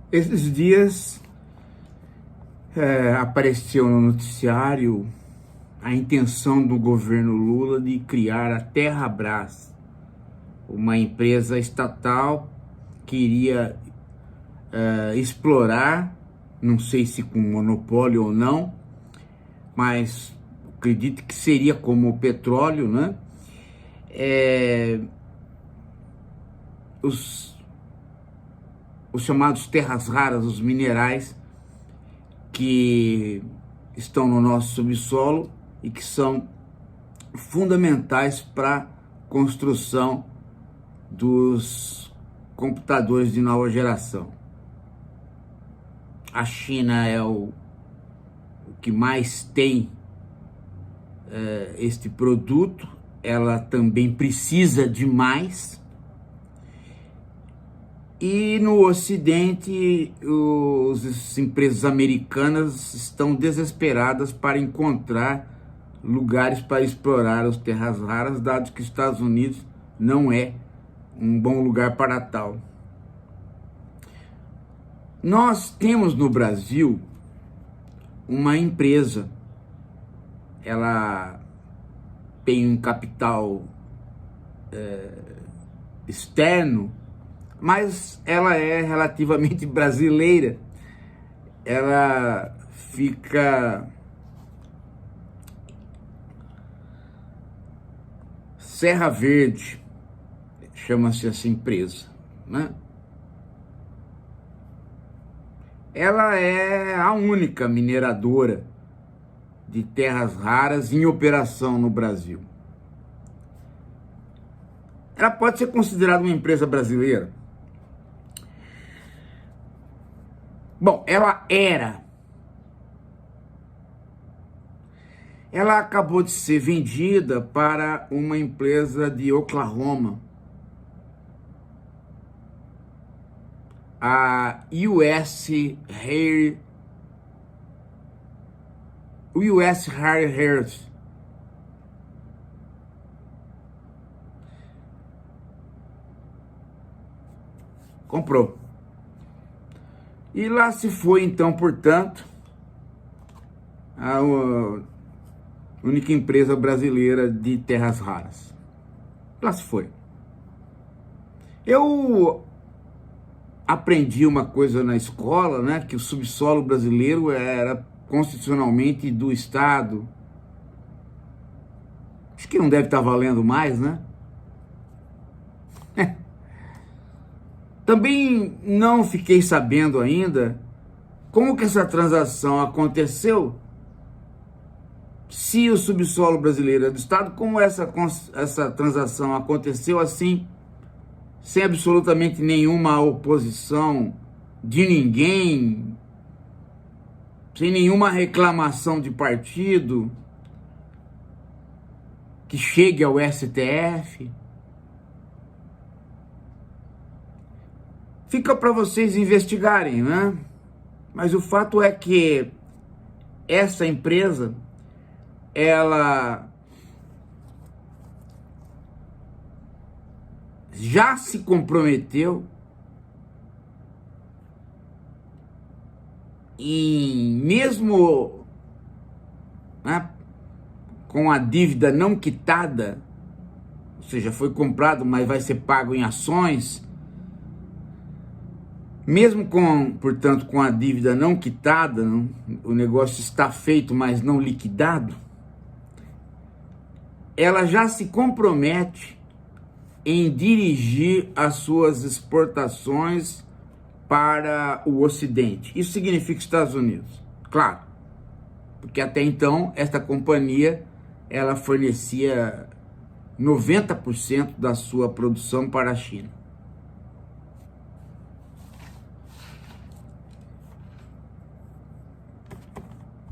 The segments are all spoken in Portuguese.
Esses dias apareceu no noticiário a intenção do governo Lula de criar a Terrabras, uma empresa estatal que iria explorar, não sei se com monopólio ou não, mas acredito que seria como o petróleo, né? Os chamados terras raras, os minerais que estão no nosso subsolo e que são fundamentais para a construção dos computadores de nova geração. A China é o que mais tem este produto, ela também precisa de mais. E no Ocidente, as empresas americanas estão desesperadas para encontrar lugares para explorar as terras raras, dado que os Estados Unidos não é um bom lugar para tal. Nós temos no Brasil uma empresa, ela tem um capital externo, mas ela é relativamente brasileira. Ela fica Serra Verde, chama-se essa empresa, né? Ela é a única mineradora de terras raras em operação no Brasil. Ela pode ser considerada uma empresa brasileira? Bom, ela era. Ela acabou de ser vendida para uma empresa de Oklahoma, a US Rare Earth. Comprou. E lá se foi, então, portanto, a única empresa brasileira de terras raras. Lá se foi. Eu aprendi uma coisa na escola, né, que o subsolo brasileiro era constitucionalmente do Estado. Acho que não deve estar valendo mais, né? Também não fiquei sabendo ainda como que essa transação aconteceu, se o subsolo brasileiro é do Estado, como essa transação aconteceu assim, sem absolutamente nenhuma oposição de ninguém, sem nenhuma reclamação de partido que chegue ao STF. Fica para vocês investigarem, né? Mas o fato é que essa empresa, ela já se comprometeu em, mesmo, né, com a dívida não quitada, ou seja, foi comprado, mas vai ser pago em ações. Mesmo com, portanto, com a dívida não quitada, o negócio está feito, mas não liquidado, ela já se compromete em dirigir as suas exportações para o Ocidente. Isso significa Estados Unidos, claro, porque até então esta companhia ela fornecia 90% da sua produção para a China.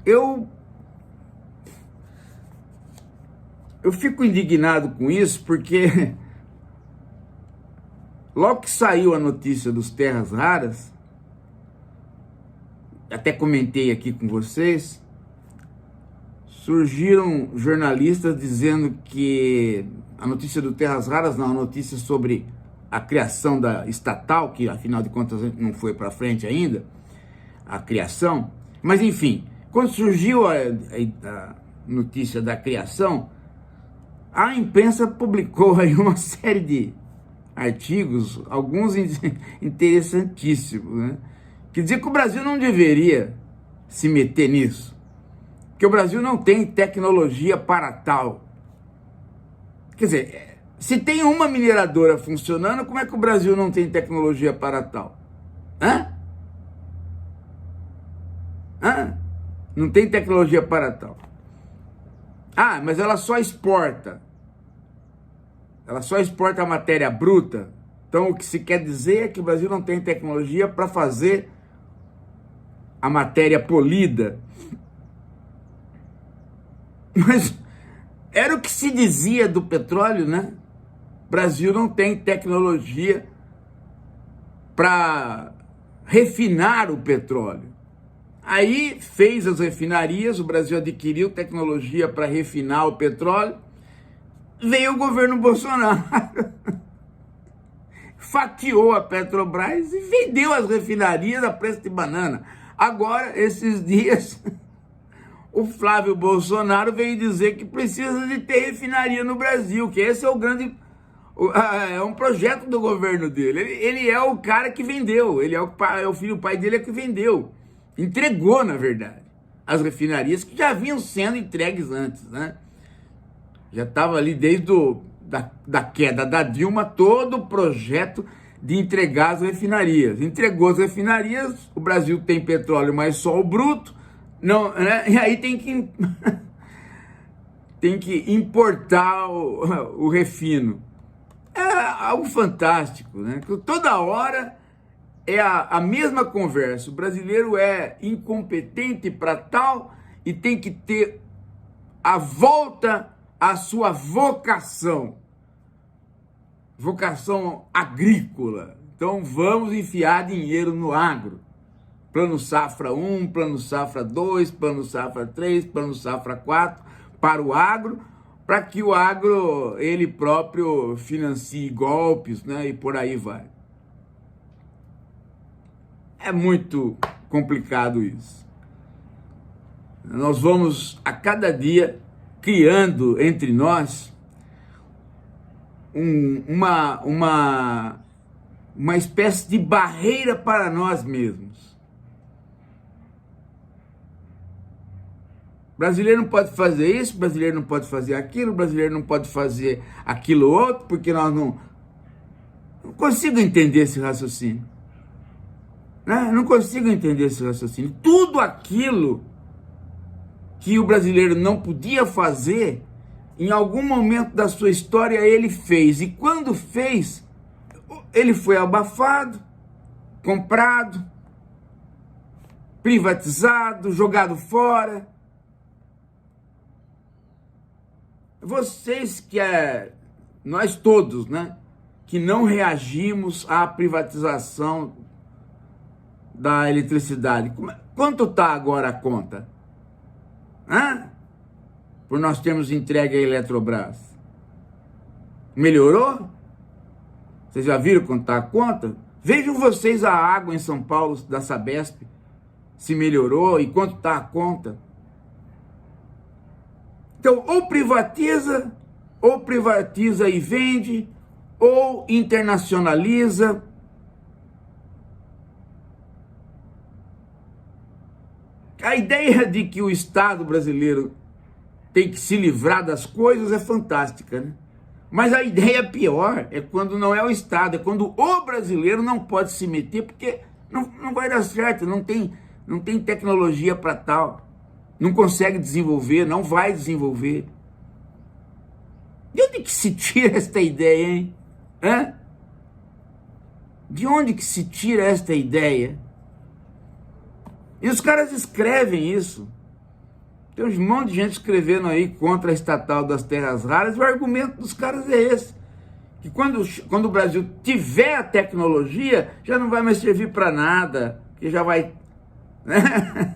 Eu fico indignado com isso, porque logo que saiu a notícia dos terras raras, até comentei aqui com vocês, surgiram jornalistas dizendo que a notícia do Terras Raras, não, a notícia sobre a criação da estatal, que afinal de contas não foi para frente ainda, a criação. Mas enfim, quando surgiu a notícia da criação, a imprensa publicou aí uma série de artigos, alguns interessantíssimos, né? Que dizia que o Brasil não deveria se meter nisso, que o Brasil não tem tecnologia para tal. Quer dizer, se tem uma mineradora funcionando, como é que o Brasil não tem tecnologia para tal? Hã? Não tem tecnologia para tal. Ah, mas ela só exporta. Ela só exporta a matéria bruta. Então, o que se quer dizer é que o Brasil não tem tecnologia para fazer a matéria polida. Mas era o que se dizia do petróleo, né? O Brasil não tem tecnologia para refinar o petróleo. Aí fez as refinarias, o Brasil adquiriu tecnologia para refinar o petróleo, veio o governo Bolsonaro, fatiou a Petrobras e vendeu as refinarias a preço de banana. Agora, esses dias, o Flávio Bolsonaro veio dizer que precisa de ter refinaria no Brasil, que esse é o grande... é um projeto do governo dele. Ele é o cara que vendeu, ele é o filho, o pai dele é que vendeu. Entregou, na verdade, as refinarias que já vinham sendo entregues antes, né? Já estava ali desde da queda da Dilma, todo o projeto de entregar as refinarias. Entregou as refinarias, o Brasil tem petróleo, mas só o bruto, não, né? E aí tem que, tem que importar o refino. É algo fantástico, né? Toda hora é a mesma conversa. O brasileiro é incompetente para tal e tem que ter a volta à sua vocação agrícola. Então vamos enfiar dinheiro no agro. Plano Safra 1, Plano Safra 2, Plano Safra 3, Plano Safra 4 para o agro, para que o agro ele próprio financie golpes, né, e por aí vai. É muito complicado isso. Nós vamos, a cada dia, criando entre nós uma espécie de barreira para nós mesmos. O brasileiro não pode fazer isso, o brasileiro não pode fazer aquilo, o brasileiro não pode fazer aquilo outro, porque nós não consigo entender esse raciocínio. Não consigo entender esse raciocínio. Tudo aquilo que o brasileiro não podia fazer, em algum momento da sua história ele fez. E quando fez, ele foi abafado, comprado, privatizado, jogado fora. Vocês nós todos, né, que não reagimos à privatização da eletricidade. Quanto está agora a conta? Por nós termos entregue a Eletrobras. Melhorou? Vocês já viram quanto está a conta? Vejam vocês a água em São Paulo, da Sabesp, se melhorou e quanto está a conta. Então, ou privatiza e vende, ou internacionaliza. A ideia de que o Estado brasileiro tem que se livrar das coisas é fantástica, né? Mas a ideia pior é quando não é o Estado, é quando o brasileiro não pode se meter, porque não vai dar certo, não tem tecnologia para tal, não consegue desenvolver, não vai desenvolver. De onde que se tira esta ideia, hein? De onde que se tira esta ideia? E os caras escrevem isso. Tem um monte de gente escrevendo aí contra a estatal das terras raras, e o argumento dos caras é esse. Que quando o Brasil tiver a tecnologia, já não vai mais servir para nada, que já vai... Né?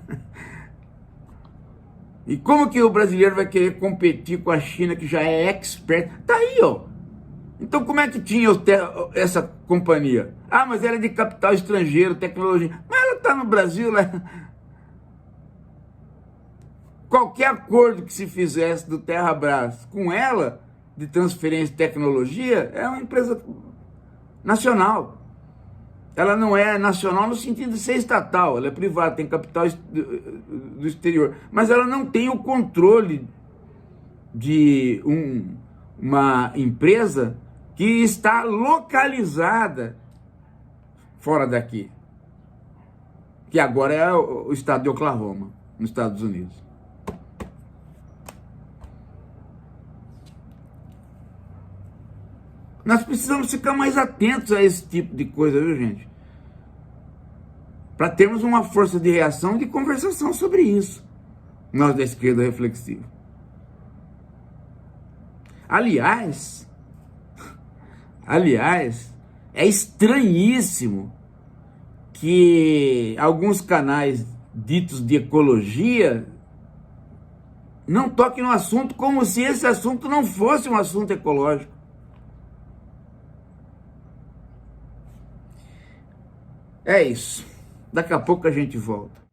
E como que o brasileiro vai querer competir com a China, que já é expert? Tá aí, ó. Então como é que tinha essa companhia? Ah, mas era de capital estrangeiro, tecnologia. Mas ela está no Brasil, né? Qualquer acordo que se fizesse do Terrabras com ela, de transferência de tecnologia, é uma empresa nacional. Ela não é nacional no sentido de ser estatal, ela é privada, tem capital do exterior. Mas ela não tem o controle de uma empresa que está localizada fora daqui, que agora é o estado de Oklahoma, nos Estados Unidos. Nós precisamos ficar mais atentos a esse tipo de coisa, viu, gente? Para termos uma força de reação e de conversação sobre isso, nós da esquerda reflexiva. Aliás, é estranhíssimo que alguns canais ditos de ecologia não toquem no assunto como se esse assunto não fosse um assunto ecológico. É isso. Daqui a pouco a gente volta.